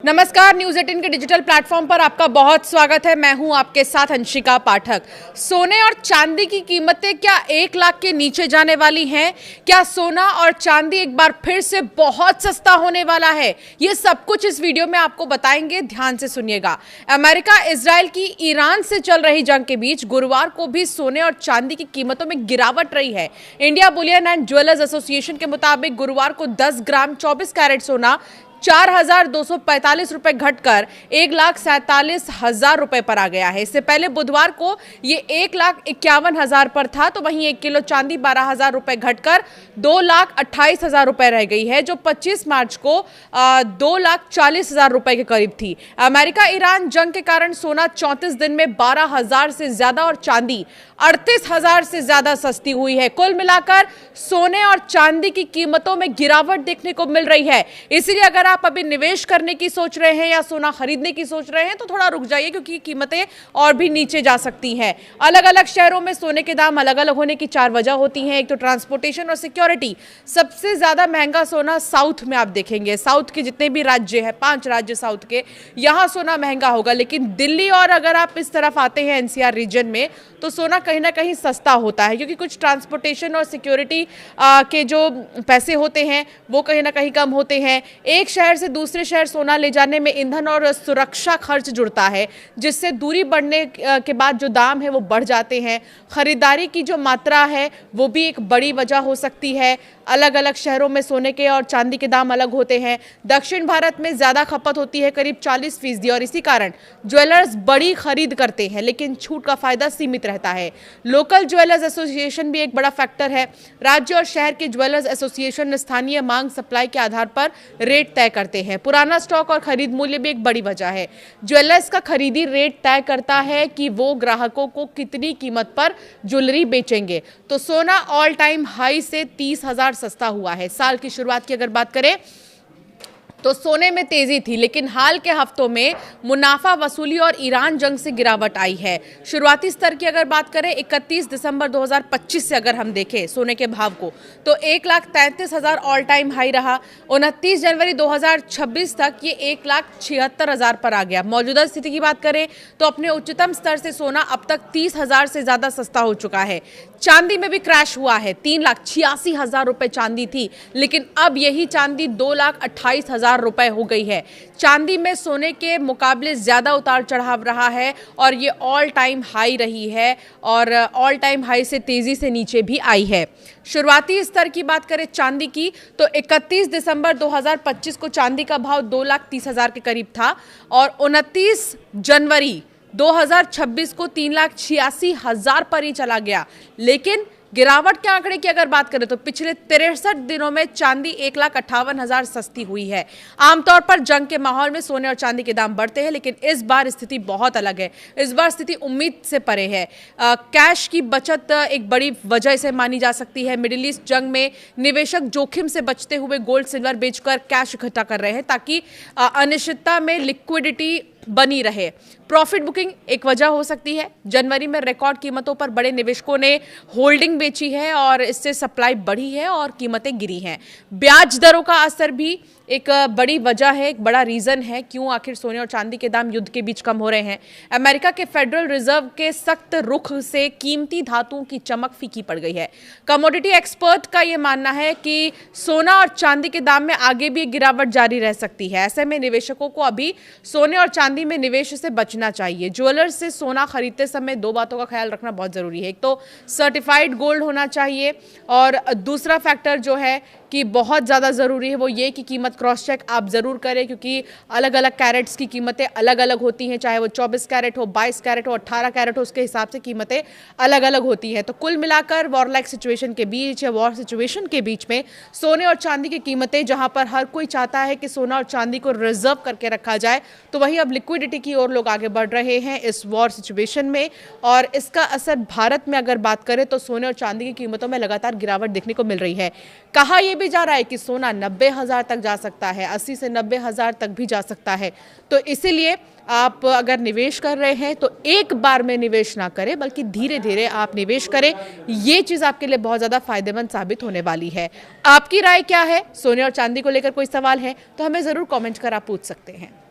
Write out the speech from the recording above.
नमस्कार, न्यूज़ 18 के digital platform पर आपका बहुत स्वागत है। मैं हूं आपके साथ अंशिका पाठक। सोने और चांदी की कीमतें क्या 1 लाख के नीचे जाने वाली हैं? क्या सोना और चांदी एक बार फिर से बहुत सस्ता होने वाला है? ये सब कुछ इस वीडियो में आपको बताएंगे, ध्यान से सुनिएगा। अमेरिका इजराइल की ईरान से चल रही जंग के बीच गुरुवार को भी सोने और चांदी की कीमतों में गिरावट रही है। India Boolean and jewellers association के मुताबिक गुरुवार को 10 ग्राम 24 कैरेट सोना 4,245 रुपए घटकर 1,47,000 रुपए पर आ गया है। इससे पहले बुधवार को ये 1,51,000 पर था, तो वहीं 1 किलो चांदी 12,000 रुपए घटकर 2,28,000 रुपए रह गई है, जो 25 मार्च को 2,40,000 रुपए के करीब थी। अमेरिका ईरान जंग के कारण सोना 34 दिन में 12,000 से ज्यादा और चांदी 38,000 से ज्यादा सस्ती हुई है। कुल मिलाकर सोने और चांदी की कीमतों में गिरावट देखने को मिल रही है। इसलिए अगर आप अभी निवेश करने की सोच रहे हैं या सोना खरीदने की सोच रहे हैं तो थोड़ा रुक जाइए, क्योंकि कीमतें और भी नीचे जा सकती हैं। अलग अलग शहरों में सोने के दाम अलग अलग होने की 4 वजह होती हैं। एक तो ट्रांसपोर्टेशन और सिक्योरिटी। सबसे ज्यादा महंगा सोना साउथ में आप देखेंगे। साउथ के जितने भी राज्य हैं, 5 राज्य साउथ के, यहां सोना महंगा होगा। लेकिन दिल्ली और अगर आप इस तरफ आते हैं एनसीआर रीजन में, तो सोना कहीं ना कहीं सस्ता होता है, क्योंकि कुछ ट्रांसपोर्टेशन और सिक्योरिटी के जो पैसे होते हैं वो कहीं ना कहीं कम होते हैं। एक शहर से दूसरे शहर सोना ले जाने में ईंधन और सुरक्षा खर्च जुड़ता है, जिससे दूरी बढ़ने के बाद जो दाम है वो बढ़ जाते हैं। खरीदारी की जो मात्रा है वो भी एक बड़ी वजह हो सकती है। अलग अलग शहरों में सोने के और चांदी के दाम अलग होते हैं। दक्षिण भारत में ज़्यादा खपत होती है, करीब 40%, और इसी कारण ज्वेलर्स बड़ी खरीद करते हैं, लेकिन छूट का फायदा सीमित रहता है। लोकल ज्वेलर्स एसोसिएशन भी एक बड़ा फैक्टर है। राज्य और शहर के ज्वेलर्स एसोसिएशन स्थानीय मांग सप्लाई के आधार पर रेट तय करते हैं। पुराना स्टॉक और खरीद मूल्य भी एक बड़ी वजह है। ज्वेलर्स का खरीदी रेट तय करता है कि वो ग्राहकों को कितनी कीमत पर ज्वेलरी बेचेंगे। तो सोना ऑल टाइम हाई से 30,000 सस्ता हुआ है। साल की शुरुआत की अगर बात करें तो सोने में तेजी थी, लेकिन हाल के हफ्तों में मुनाफा वसूली और ईरान जंग से गिरावट आई है। शुरुआती स्तर की अगर बात करें 31 दिसंबर 2025 से अगर हम देखें सोने के भाव को, तो 1,33,000 ऑल टाइम हाई रहा। 29 जनवरी 2026 तक ये 1,76,000 पर आ गया। मौजूदा स्थिति की बात करें तो अपने उच्चतम स्तर से सोना अब तक 30,000 से ज्यादा सस्ता हो चुका है। चांदी में भी क्रैश हुआ है। 3,86,000 रुपए चांदी थी, लेकिन अब यही चांदी 2,28,000 रुपए हो गई है। चांदी में सोने के मुकाबले ज्यादा उतार चढ़ाव रहा है और ये ऑल टाइम हाई रही है, और ऑल टाइम हाई से तेजी से नीचे भी आई है। शुरुआती स्तर की बात करें चांदी की तो 31 दिसंबर 2025 को चांदी का भाव 2,30,000 के करीब था, और 29 जनवरी 2026 को 3,86,000 पर ही चला गया। लेकिन गिरावट के आंकड़े की अगर बात करें तो पिछले 63 दिनों में चांदी 1,58,000 सस्ती हुई है। आमतौर पर जंग के माहौल में सोने और चांदी के दाम बढ़ते हैं, लेकिन इस बार स्थिति बहुत अलग है। इस बार स्थिति उम्मीद से परे है। कैश की बचत एक बड़ी वजह से मानी जा सकती है। मिडिल ईस्ट जंग में निवेशक जोखिम से बचते हुए गोल्ड सिल्वर बेचकर कैश इकट्ठा कर रहे हैं, ताकि अनिश्चितता में लिक्विडिटी बनी रहे। प्रॉफिट बुकिंग एक वजह हो सकती है। जनवरी में रिकॉर्ड कीमतों पर बड़े निवेशकों ने होल्डिंग बेची है और इससे सप्लाई बढ़ी है और कीमतें गिरी हैं। ब्याज दरों का असर भी एक बड़ी वजह है, एक बड़ा रीजन है क्यों आखिर सोने और चांदी के दाम युद्ध के बीच कम हो रहे हैं। अमेरिका के फेडरल रिजर्व के सख्त रुख से कीमती धातुओं की चमक फीकी पड़ गई है। कमोडिटी एक्सपर्ट का यह मानना है कि सोना और चांदी के दाम में आगे भी गिरावट जारी रह सकती है। ऐसे में निवेशकों को अभी सोने और चांदी में निवेश से बचना चाहिए। ज्वेलर्स से सोना खरीदते समय 2 बातों का ख्याल रखना बहुत जरूरी है। एक तो सर्टिफाइड गोल्ड होना चाहिए, और दूसरा फैक्टर जो है कि बहुत ज़्यादा ज़रूरी है वो ये कि कीमत क्रॉस चेक आप ज़रूर करें, क्योंकि अलग अलग कैरेट्स की कीमतें अलग अलग होती हैं। चाहे वो 24 कैरेट हो, 22 कैरेट हो, 18 कैरेट हो, उसके हिसाब से कीमतें अलग अलग होती हैं। तो कुल मिलाकर वॉर लाइक सिचुएशन के बीच या वॉर सिचुएशन के बीच में सोने और चांदी की कीमतें, जहां पर हर कोई चाहता है कि सोना और चांदी को रिजर्व करके रखा जाए, तो वहीं अब लिक्विडिटी की ओर लोग आगे बढ़ रहे हैं इस वॉर सिचुएशन में। और इसका असर भारत में अगर बात करें तो सोने और चांदी की कीमतों में लगातार गिरावट देखने को मिल रही है। कहा यह भी जा रहा है कि सोना 90,000 तक जा सकता है, 80 से 90,000 तक भी जा सकता है। तो इसीलिए आप अगर निवेश कर रहे हैं तो एक बार में निवेश ना करें, बल्कि धीरे धीरे आप निवेश करें। ये चीज़ आपके लिए बहुत ज़्यादा फायदेमंद साबित होने वाली है। आपकी राय क्या है? सोने और चांदी को लेकर कोई सवाल है तो हमें ज़रूर कमेंट कर आप पूछ सकते हैं।